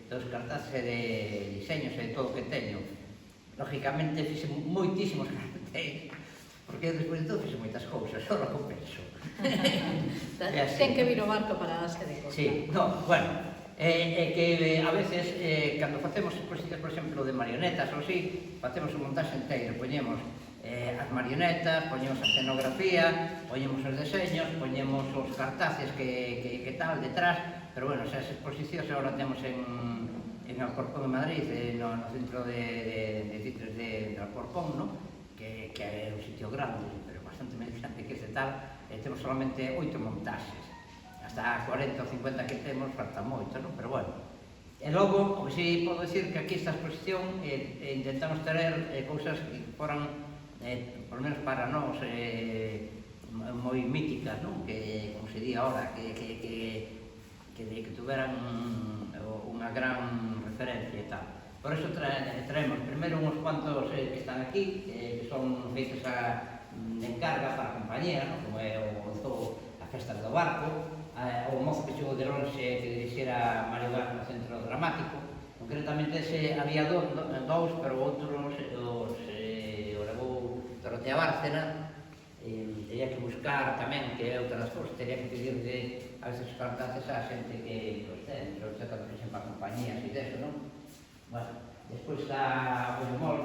dos cartaces e de diseños e de todo o que teño. Lógicamente fixe moitísimos cartéis, porque despois de todo fixe moitas cousas, só o compenso. Ten que vir o barco para darse de conta. Sí, no, bueno, é que a veces, cando facemos exposicións, por exemplo, de marionetas ou así, facemos un montaxe inteiro, poñemos as marionetas, poñemos a escenografía, poñemos os deseños, poñemos os cartaces que tal detrás, pero bueno, esas exposicións agora temos en Alcorcón, en Madrid, no centro de citres de Alcorcón, ¿no? Que é un sitio grande, pero bastante menos grande que ese tal, temos solamente 8 montaxes. Hasta 40 ou 50 que temos falta moito, non? Pero bueno. E logo, o que si podo dicir que aquí esta exposición intentamos traer cousas que foran, por menos para nós, moi míticas, non? Que, como se di ahora, que tuveran unha gran referencia e tal. Por eso traemos primeiro uns cuantos que están aquí, que son feitos de encarga para a compañía, non? Como é a Festa do Barco, o mozo que chegou de lonxe que dirixera Mario Gas no Centro Dramático. Concretamente había dous, pero outros o levou Dorotea Bárcena. Teria que buscar tamén, que é outra das cousas, teria que pedirle a veces os cartaces a xente que os ten, pero xa cando fixen para compañías e deso, non? Bueno, despois está o Mol,